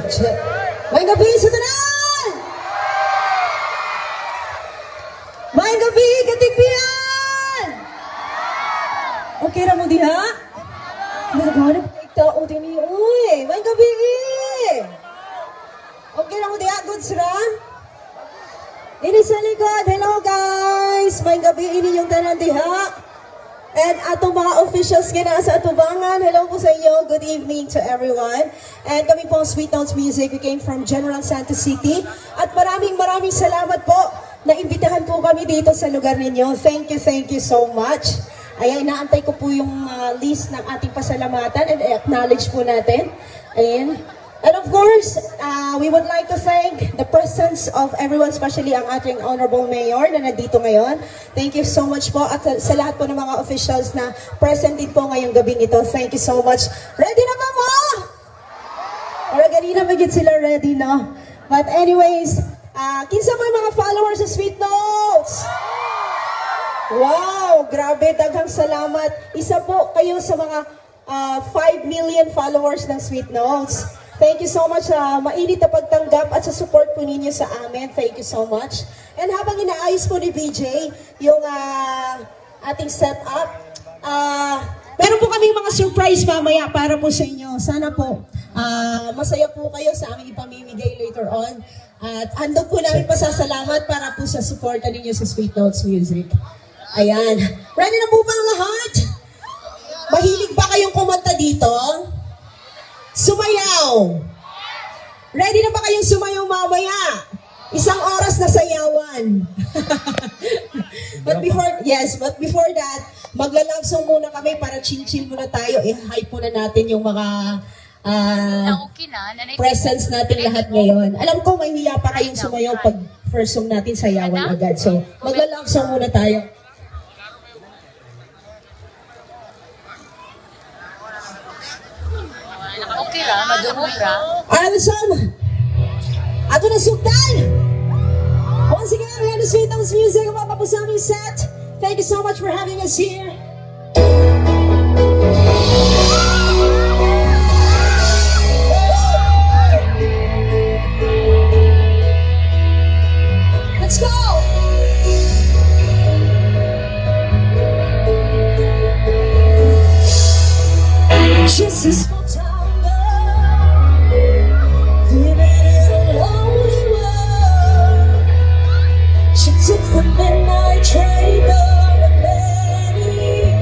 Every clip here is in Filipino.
check. May gabi sa tanan! May gabi, katigbihan! Okay ra mo diha? Naghanap ka tao din ni uy. May gabi! Okay ra mo diha, goods ra? Ini sa likod, hello guys! May gabi ini yung tanan diha. And ato mga officials kina sa atubangan, hello po sa inyo, good evening to everyone. And kami po Sweet Notes Music, we came from General Santos City. At maraming salamat po na imbitahan po kami dito sa lugar ninyo. Thank you so much. Ayan, inaantay ko po yung list ng ating pasalamatan and acknowledge po natin. Ayan. And of course, we would like to thank the presence of everyone, especially ang ating Honorable Mayor na nandito ngayon. Thank you so much po at sa lahat po ng mga officials na present din po ngayong gabing ito. Thank you so much. Ready na ba mo? Or ganina magigit sila ready, no? But anyways, kinsa ba yung mga followers sa Sweet Notes? Wow, grabe, daghang salamat. Isa po kayo sa mga 5 million followers ng Sweet Notes. Thank you so much sa mainit na pagtanggap at sa support po ninyo sa amin. Thank you so much. And habang inaayos po ni BJ yung ating setup, meron po kaming mga surprise mamaya para po sa inyo. Sana po masaya po kayo sa aming ipamimigay later on. At handog po namin pasasalamat para po sa suporta ninyo sa Sweet Notes Music. Ayan. Ready na po ba ang lahat? Mahilig ba kayong kumanta dito? Sumayaw! Ready na ba kayong sumayaw mamaya? Isang oras na sayawan. but before that, magla-love song muna kami para chill-chill muna tayo. I-hype muna natin yung mga presence natin lahat ngayon. Alam ko may hiya pa kayong sumayaw pag first song natin sayawan agad. So, magla-love song muna tayo. Okay ra, madungog ra. Alison! Ato na sugdan! Once again, we have the Sweet Notes Music about po sa aming set. Thank you so much for having us here. Let's go! Just a small town girl, living in a lonely world. She took the midnight train going many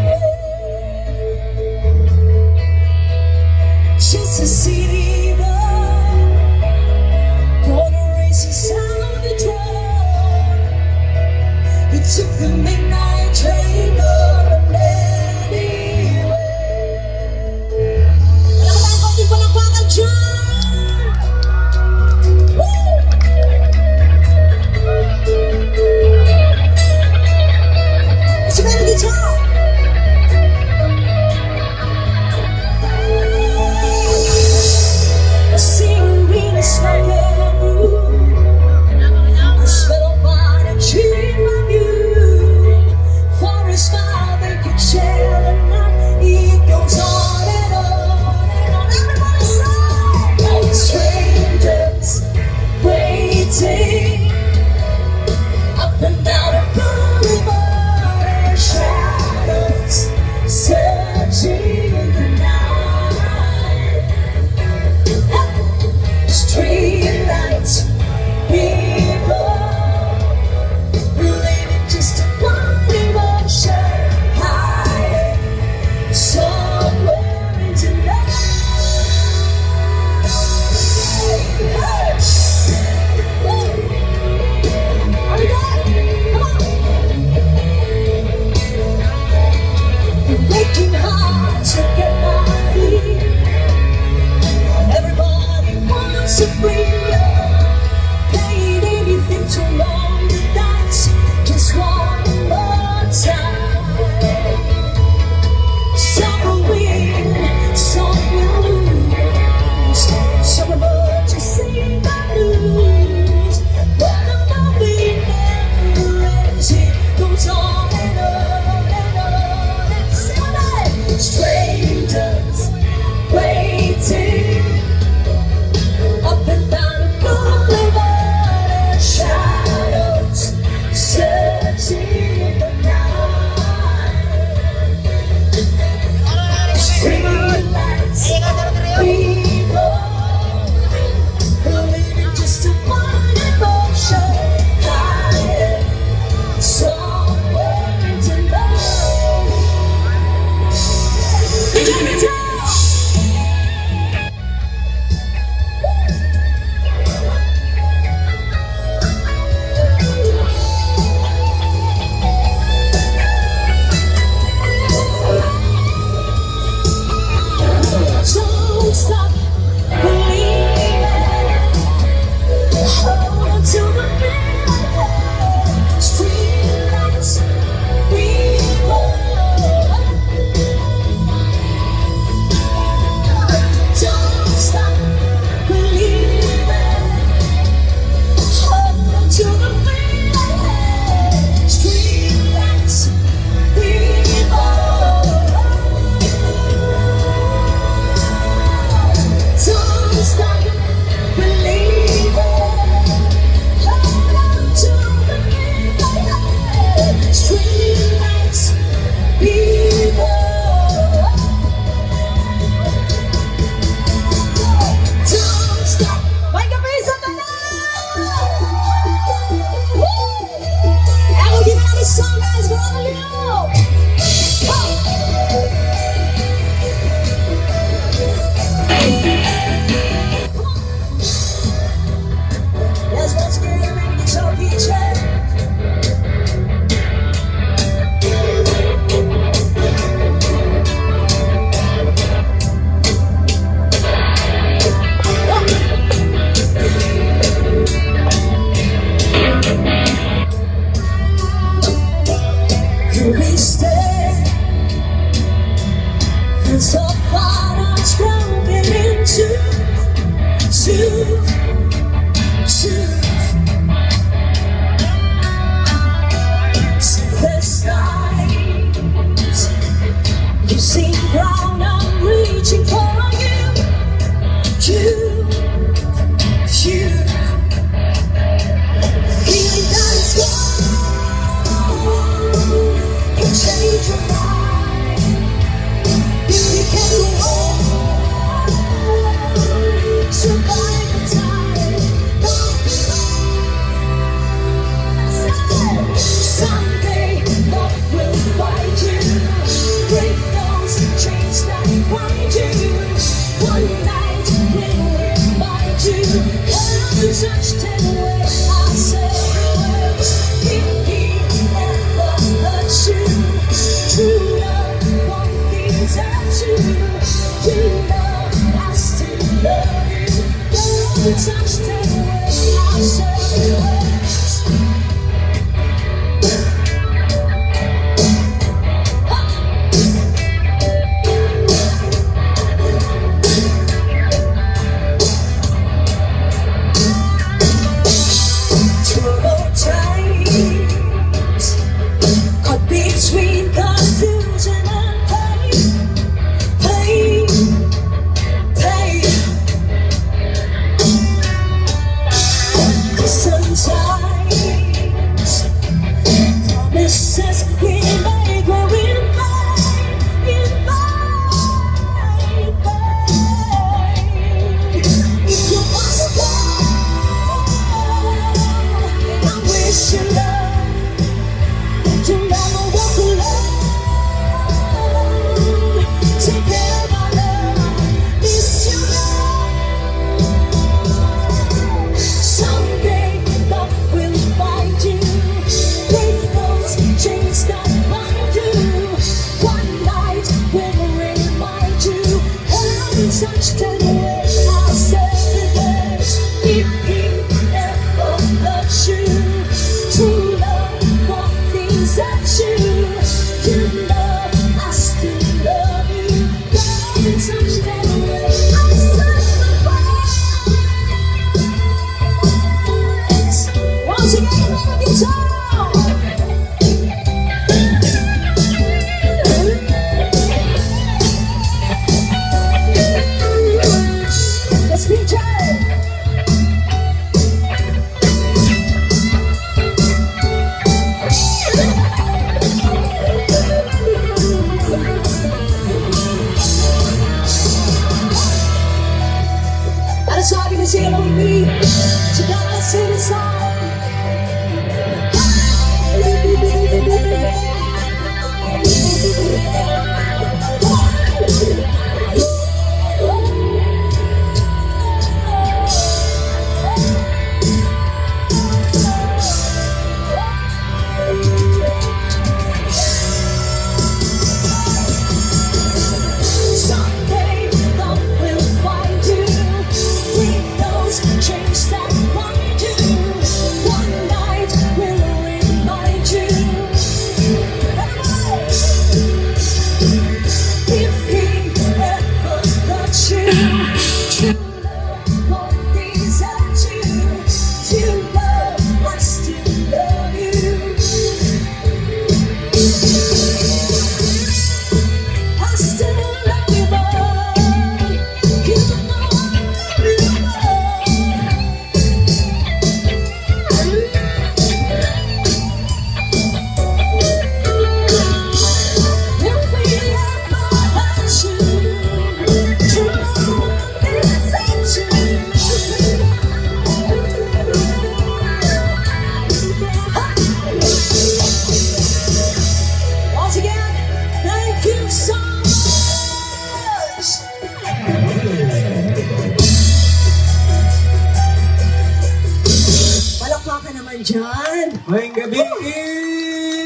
dyan. Ngayong gabi!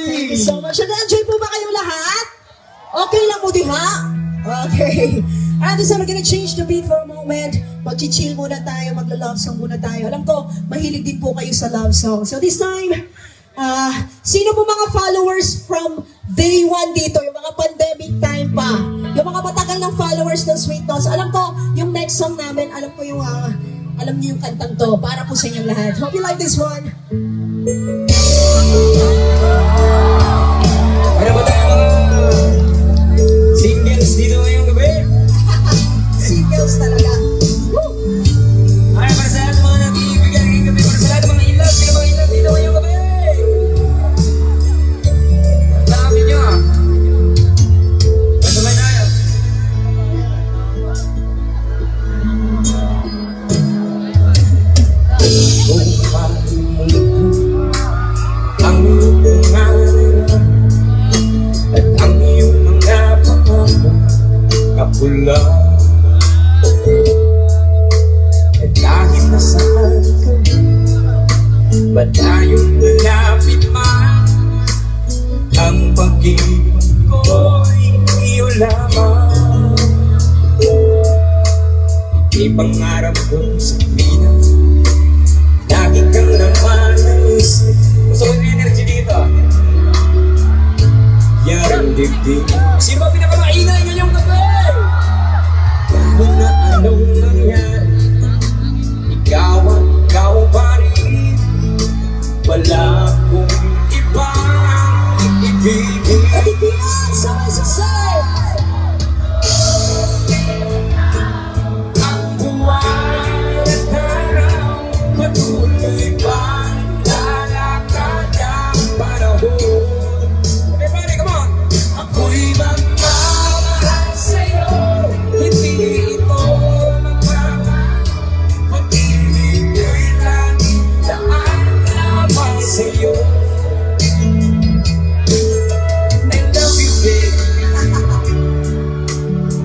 Thank you so much. Nag-enjoy po ba kayong lahat? Okay lang po diha? Okay. And so we're gonna change the beat for a moment. Mag-chill muna tayo, magla-love song muna tayo. Alam ko, mahilig din po kayo sa love song. So this time, sino po mga followers from day one dito, yung mga pandemic time pa, yung mga matagal ng followers ng Sweet Notes, alam ko, yung next song namin, alam ko yung, alam niyo yung kantang to, para po sa inyong lahat. Hope you like this one. Ano ba tayo mga singles dito ngayong gabi? Singles talaga. Woo! Ay, para sa lahat ng mga nag-iibigan ngayong gabi, para sa lahat ng mga ilag, sila mga ilag dito ngayong gabi! Ang dami nyo ah! Ito ba tayo? Kung ang iyong pangalan at ang iyong mga pangako kapula at kahit nasaan ka malayong malapit man ang pag-ibig ko'y iyo lamang ipangarap ko sa mina lagi kang naman ang isip. Gusto ko yung energy dito. Yaring dibdib. Sino ba pinakamaingay ngayong gabi? Kung na anong nangyari, ikaw ang ikaw pa rin. Wala akong ibang ibigin. Kabitian sa masasay! Ang buwan at araw patuloy pa lalakad ang panahon. Everybody, come on! Ako'y magmamahal sa'yo, hindi ito magmamahal. Pag-ibig ko'y lagi daan lamang sa'yo. I love you, babe.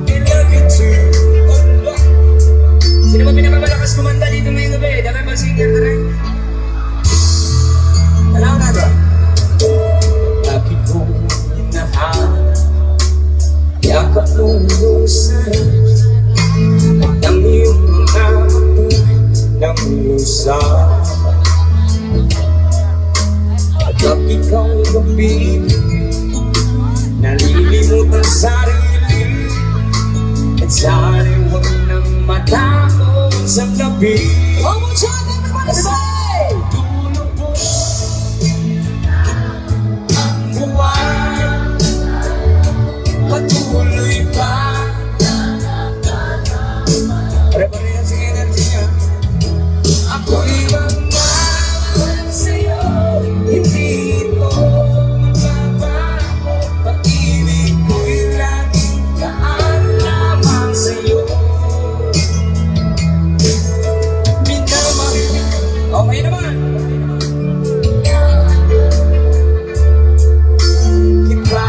I love you too. Oh, sino ba pinakamalakas kumanta dito ngayong gabi? Dapat mag-singer na rin. Alam na ito. Lagi kong hinahanap, yakap mong lusan, at ang iyong mga mata ng lusan. At pag ikaw gabi, nalilimot ang sarili, at sana'y huwag nang matakot sa gabi. One more time, everybody say! Tulog po ang buwan, patuloy pa. Pare-parehan sa energy niya. Ako'y magmamahal sa'yo, hindi ito magbabago. Pag-ibig ko'y laging daan lamang sa'yo. Minamahal. Okay naman. Kita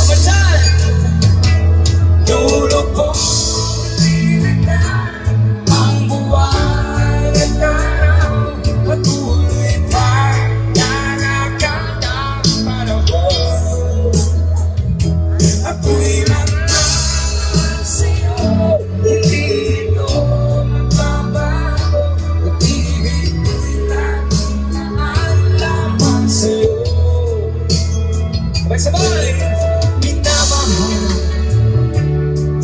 kamansan tulog ko ang buwan at araw patuloy pa lalakad ang panahon. Ako'y magmamahal sa'yo, hindi ito magbabago. Pag-ibig ko'y laging daan lamang sa'yo. Sabay-sabay! Minamahal.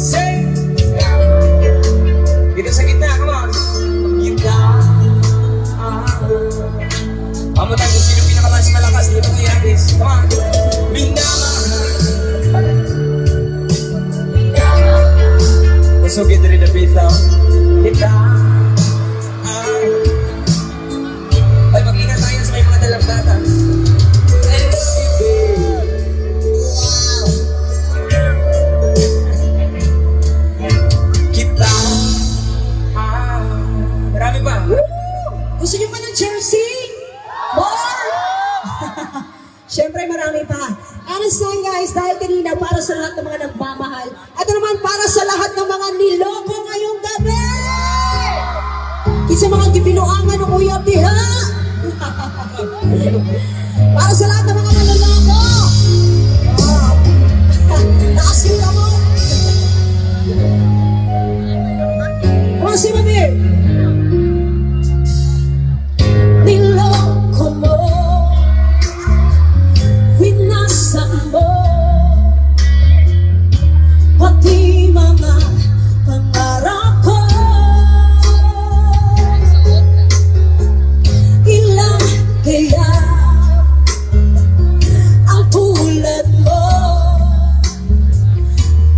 Say! Dito sa gitna, come on! Gitna. Amo tayo kung sino pinakamas malakas dito kay Aris. Come on! Minamahal. So get rid of it now. Kita. Ay, mag-ingat tayo sa may mga dalagdata. I love you, babe. Kita. Marami pa. Gusto niyo pa ng jersey? More? Siyempre marami pa. Understand guys, dahil kanina para sa lahat ng mga nagmamahal at naman para sa lahat ng mga niloko ngayong gabi! sa mga gipinuangan ng uyab diha. Para sa lahat ng mga manloloko. Oh. Taas yung kamot. Come on, si Mami. Niloko mo, winasan mo, pati mga pangarap ko. Ilang kaya ang tulad mo?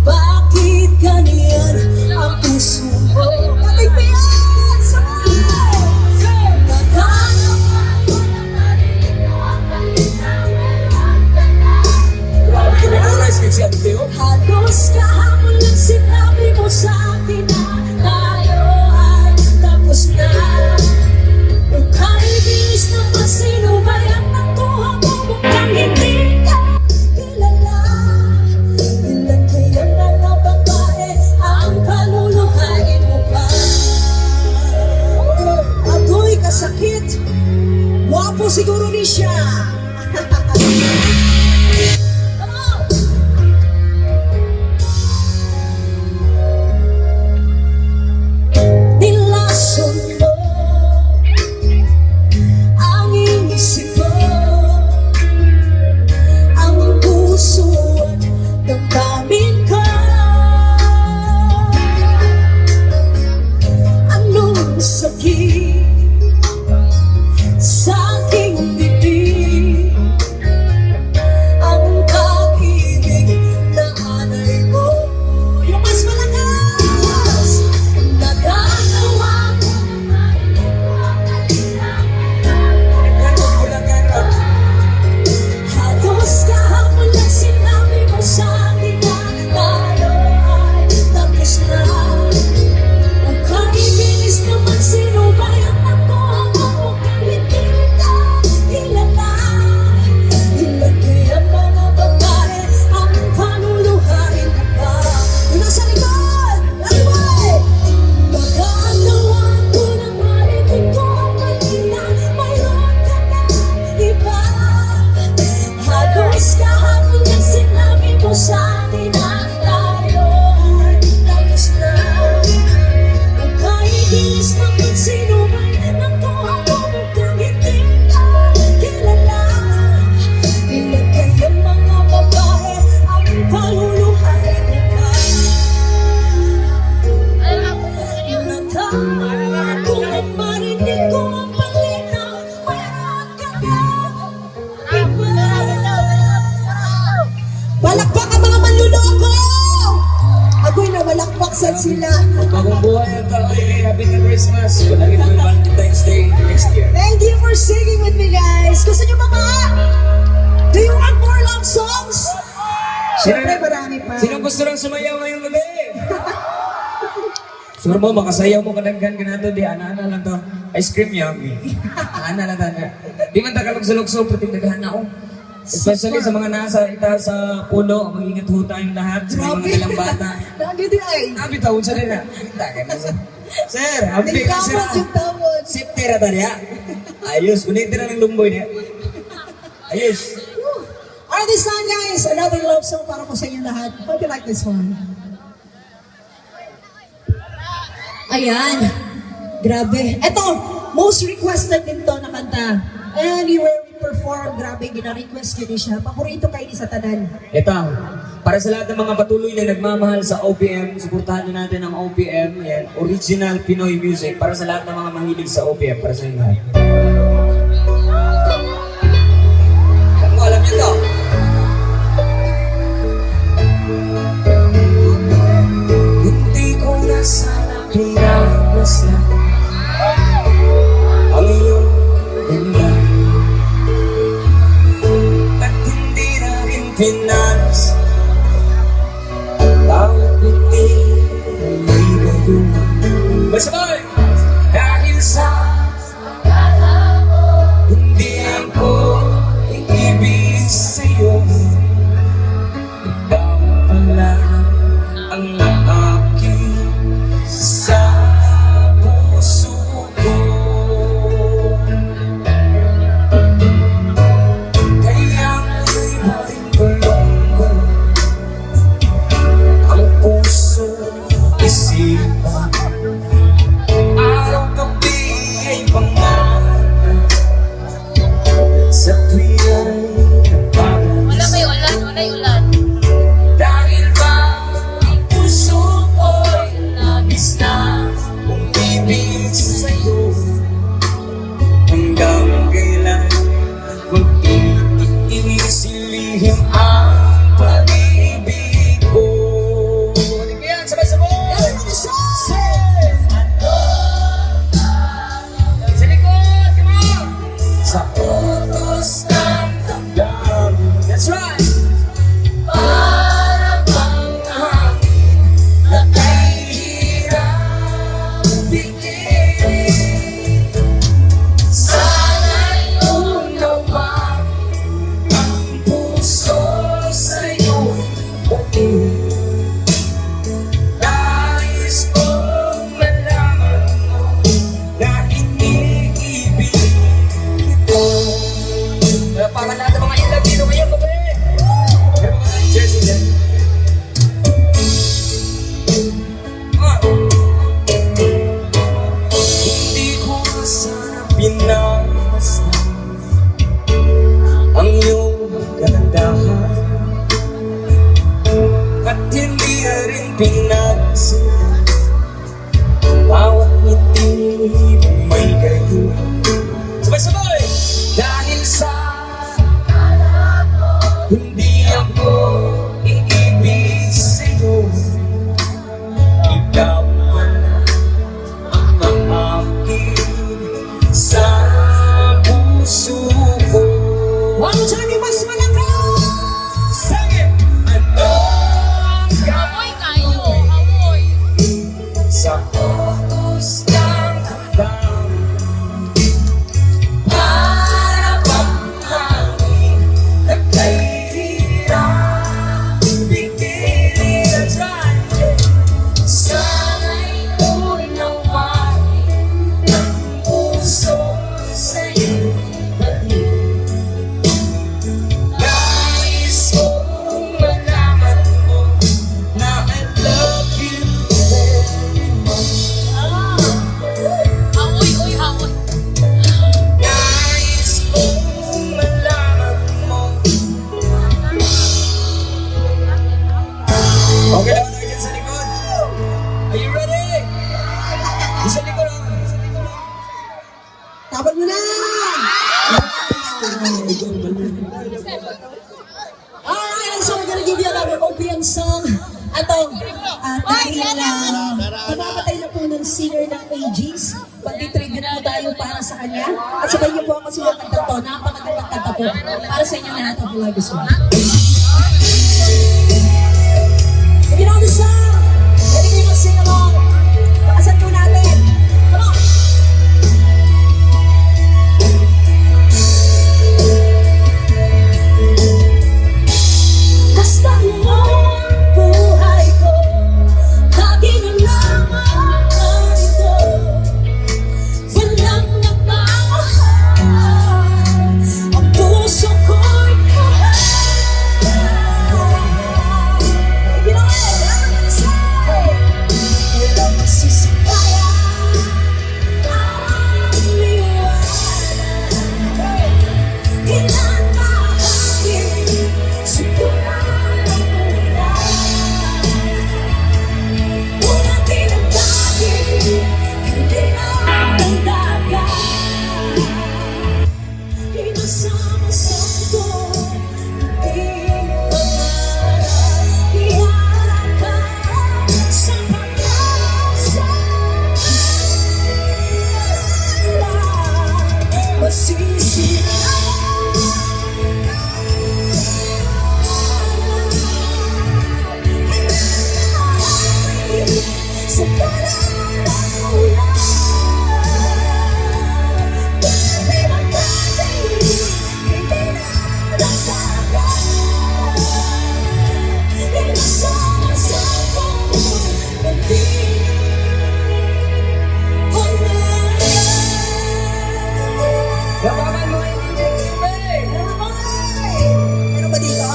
Bakit ganyan ang puso mo? Katigpian sa Grabe ka na-realize kasi ano tayo? halos kahapon lang sinabi mo sa akin na tayo ay tapos na. Kung kahit bilis naman sino ba yan nakuha mo mukhang hindi ka kilala. Ilan kaya mga babae ang kaluluhain mo pa? Ako'y kasakit, wapo siguro ni siya. Come on! Nilason mo ang inisip ko, ang puso at damdamin ko. Anong sakit sa aking bibig, ang pag-ibig na anay mo. Yung mas malakas, nagagawa ko. Halos kahapon lang sinabi mo sa akin na tayo ay tapos na. Kung kahit bilis naman sino ba yan nakuha mo mukhang hindi ka kilala. Ilan kaya mga babae ang panuluhain mo pa? Yung nasa likod, anyway! Magagawa ko na marinig ko ang kanina, mayroon ka na iba. Halos kahapon lang sinabi mo sa akin na tayo ay tapos na. Kung kahit bilis naman sino ba yan nakuha mo mukhang hindi ka kilala. Ilan kaya mga babae ang paluluhain mo pa? Natawa ko na marinig ko ang palinaw, mayroon ka na iba. Balakpak ang mga manluloko! Ako'y nawalakpak sa sila. Bagong buhay ang tao eh. Happy na Christmas. Palagi naman Valentine's Day next year. Thank you for singing with me, guys. Gusto niyo ba ba? Do you want more love songs? Siyempre, marami pa. Sinong gusto lang sumayaw ngayong gabi? Sure mo, makasayaw mo kadaghan ka na to. Di, ana-ana lang to. Ice cream yummy. Ana lang to. Di man takalog-sulog-sulog, pati daghan ako. Especially sa mga nasa itaas sa puno, mag-ingat ho tayong lahat sa mga ilang bata. Lagi din ay. Abi taon sa nila. Tagan na sa. Sir, abi ka sir. Nagkamot yung tawad. Safety ra tanya. Ayos, kunit na ng lumboy niya. Ayos. Alright, this time, guys, another love song para po sa inyo lahat. Hope you like this one. Ayan. Grabe. Ito, most requested din to na kanta. Anywhere we perform, grabe, gina-request yun siya. Paborito kayo ni sa tanan. Ito, para sa lahat ng mga patuloy na nagmamahal sa OPM, suportahan nyo natin ang OPM, yan, original Pinoy music, para sa lahat ng mga mahilig sa OPM, para sa inyo lahat. Alam ko, alam nyo to. Hindi ko na sana pinagmasdan ang iyong ganda. At hindi na rin pinas bawat ngiti may gayong masabay dahil sa hindi ako iibig sa'yo. Ikaw pala ang aking sa puso ko. pinastan ang iyong kagandahan at hindi na rin pinagsundan bawat ngiti may gayon. Sabay-sabay! Dahil sa hindi ako iibig sa'yo, ikaw pala ang aking sa puso ko. Wow, sabi mas malakas! Sige! Ano Amoy kayo, amoy. sa oras ng hanggang para bang hangin na kahirap bigyan na try. Sana'y unawain ng puso sa'yo balik. Nais kong malaman mo na I love you very much. Amoy, uy, amoy. Nais kong malaman mo. Okay lang tayo dyan sa likod. Are you ready? Sa likod lang. Tapon mo na! Alright, so we're gonna give you another OPM song. Atong, dahil kumamatay na po ng singer ng AGs, pag-tribute po tayo para sa kanya. At sabay niyo po ako sumakanta to. Napakagandang kanta po. Para sa inyo lahat ang love this one. If you know the song, pwede kayo mag-sing along. Pakasan po natin. Come on! Basta mo ang buhay ko, lagi na lamang ganito. Walang nagmamahal, ang puso ko'y mahal. If you know it, I'm gonna say, walang masisipayan ang liwanag. Kailan makakapit siguro ang ulan. Unang tinatagi, hindi na ang dagat. Inasama-sama ko, hindi pangarap. Iharap sa pag-asa. Sa pananaw hindi magdadali, hindi na nagdagan. Inasama-sama ko, hindi Labakan mo yung Ano ba dito?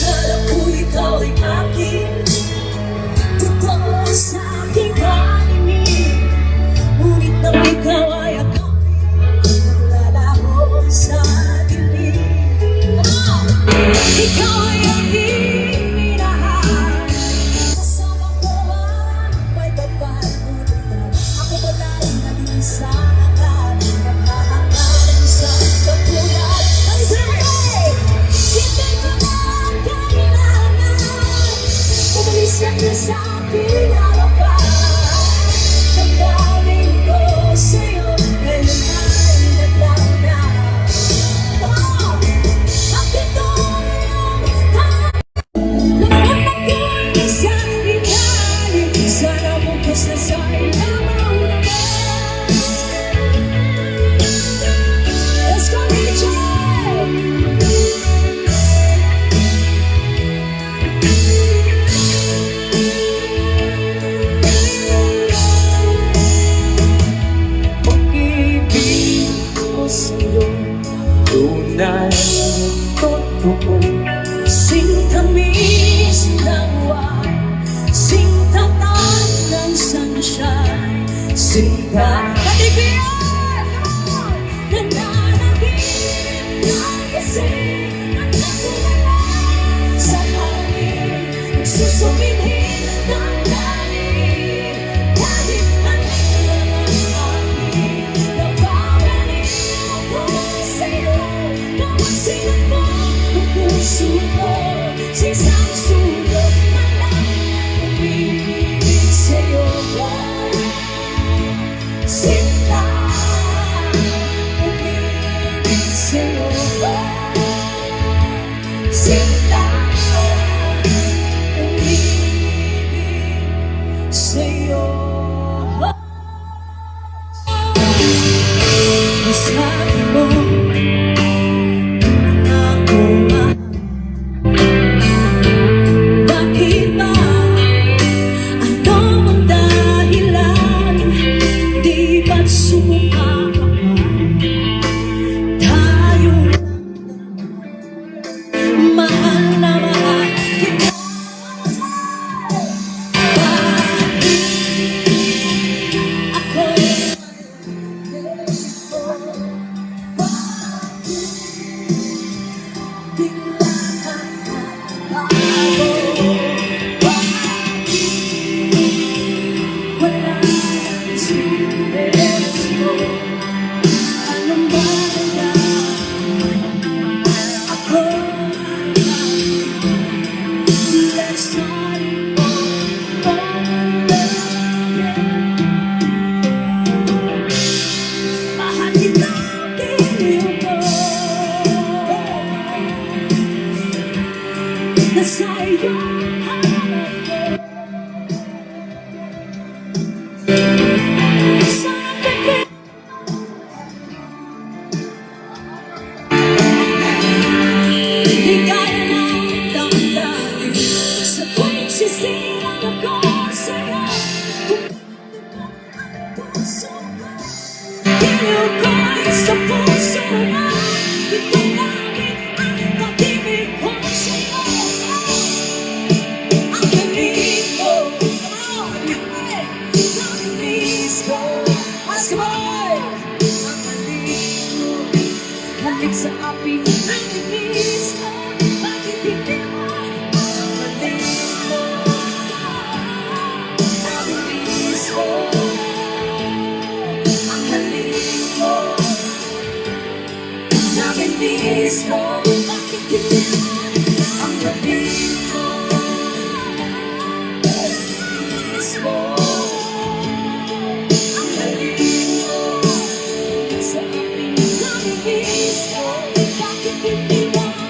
Kala ko ikaw ay akin, totoo sa aking paningin. Ngunit nang ikaw ay akapin, naglalaho sa dilim. Ikaw ay aking minahal, kasama ko ang may babago. Ako wala rin naging isa. Nagmamahalan sa katulad ng sabay. Hindi ko na kailangan umalis ka na sa aking harapan. Damdamin ko sa'yo ngayon ay naglaw na. Bakit ito ang nanganap ko'y isang ilalim. Sana bukas na sa ilaw naman. Let's go, DJ! pag-ibig ko sa'yo, tunay totoo. Singtamis ng wine, singtatan ng sunshine, singta katigyan ako'y sa puso mo. Ito langit ang pag-ibig ko sa'yo. Ang galing mo, namiss ko. Ask mo, ang galing mo, halik sa api, namiss ko. Bakit hindi mo, ang galing mo, namiss ko. Ang galing mo, namiss ko. Bakit hindi mo, ang galing mo, namiss ko. Ang galing mo, sa aking namiss ko. Bakit hindi mo ako?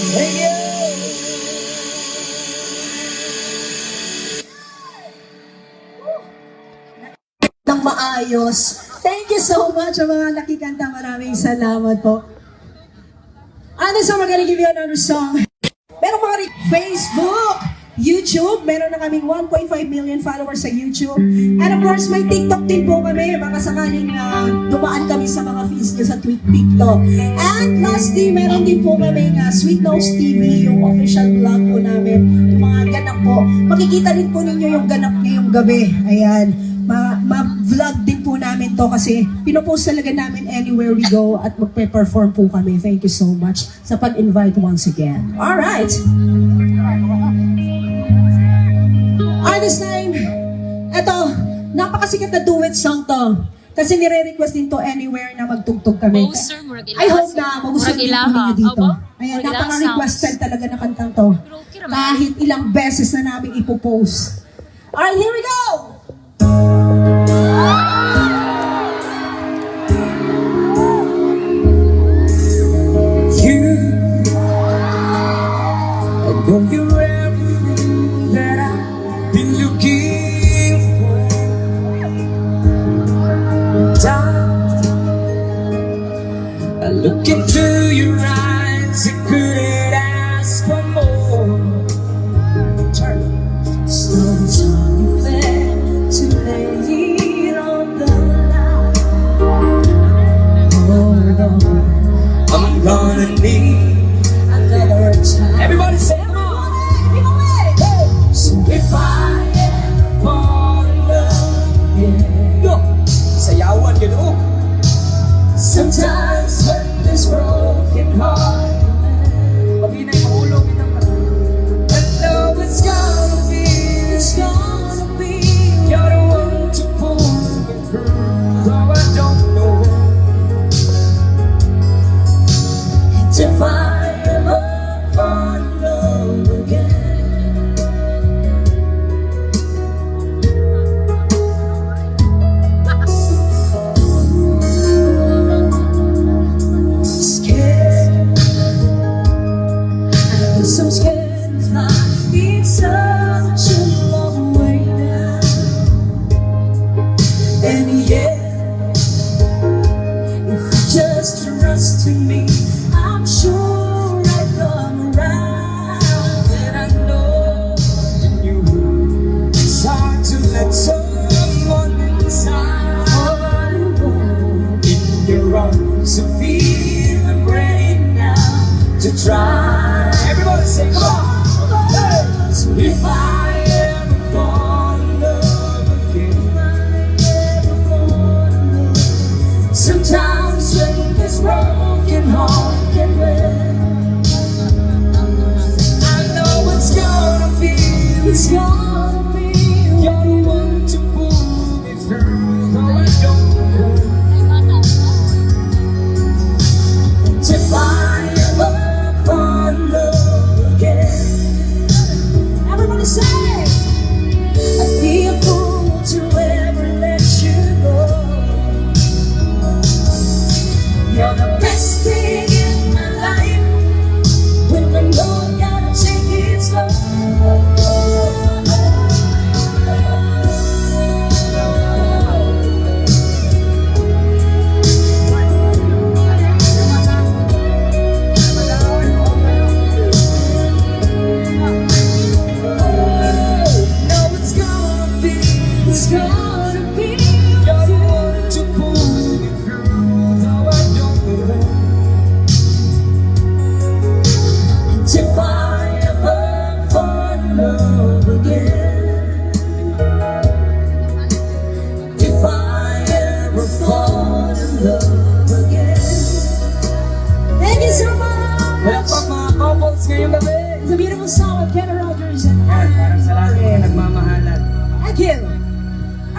Thank you! Nang maayos. Thank you so much sa mga nakikanta. Maraming salamat po. Ano sa magaling give you another song? Meron mga Facebook, YouTube, meron na kaming 1.5 million followers sa YouTube. And of course, may TikTok din po kami. Baka sakaling dumaan kami sa mga feeds nyo sa TikTok. And lastly, meron din po kami Sweet Nose TV, yung official vlog po namin. Yung mga ganap po. Makikita din po ninyo yung ganap ngayong gabi. Ayan. Ma-vlog din po namin to kasi pinopost talaga namin anywhere we go at magpe-perform po kami. Thank you so much sa pag-invite once again. Alright! This time, eto, napakasikat na duet song to. Kasi nire-request din to anywhere na magtugtog kami. Poster, murag ilaha. I hope na magustuhan Murag din po ilaha. ninyo dito. Aba, Ayan, murag ilaha napaka-requested sounds. talaga na kantang to. Pero okay naman. Kahit ilang beses na namin ipopost. Alright, here we go! I know you're everything that I've been looking for. Time, I look into your eyes, I couldn't ask for more. Turn. So it's only fair to lay it on the line. Hold on, I'm gonna need another time. everybody say it. So if I ever fall in love again, Go! Sayawan yun, oh! sometimes when this world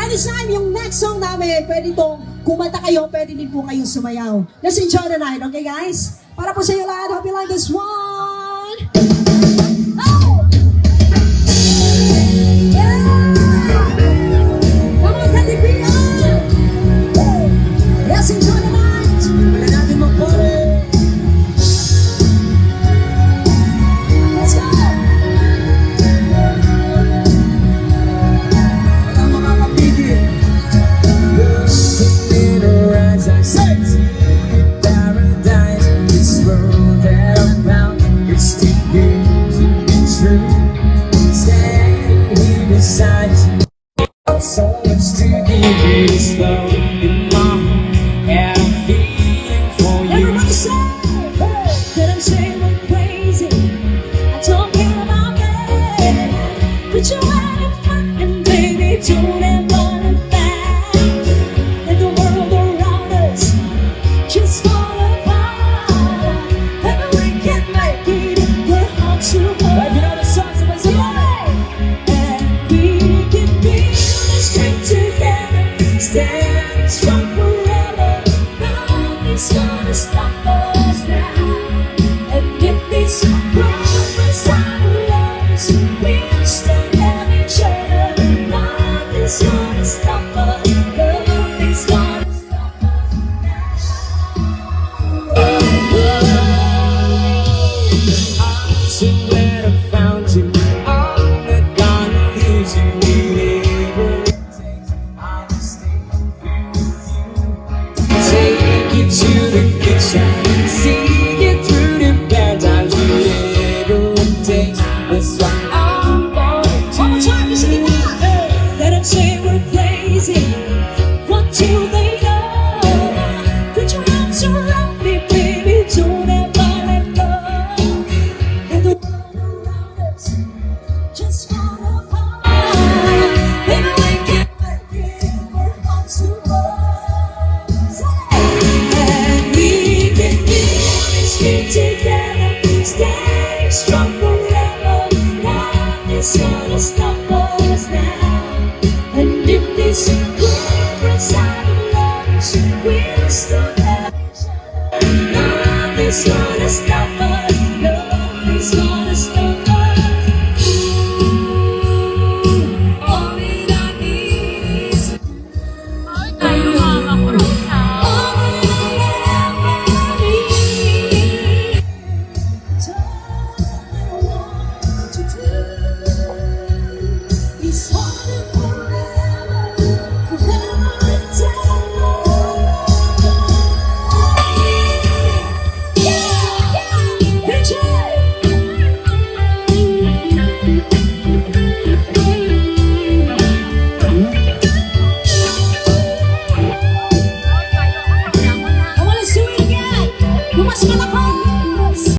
Anytime, yung next song namin, pwede pong kumanta kayo, pwede din po kayong sumayaw. Let's enjoy the night, okay guys? Para po sa inyo lahat, hope you like this one. Oh! Yeah! Come on, Teddy P! Let's enjoy the night! Wala natin mag-party. Let's go! Walang makakapigil. Looking in her eyes, I see paradise. This world that I found is too good to be true. Standing here beside you, so much to give. It's love in my heart, and I'm feeling for you. Everybody say! That I'm saying we're crazy. I don't care about that. Put your hand in mine and baby, don't ever look back. Let the world around us just fall apart. And we can make it. We're hard to Like, you know the song, somebody say, and we can be on the street together, stand strong forever. Nothing's gonna stop us now. And if these problems are lost, we'll still have each other. Nothing's gonna stop us. Nothing's gonna stop us I'm so glad I found you. I'm not gonna lose you. Whatever it takes, I'll stay with you. Take you to the good side, see you through the bad times. Whatever it takes, that's what I'm gonna do. One more time, you sing it now. Let them say we're crazy.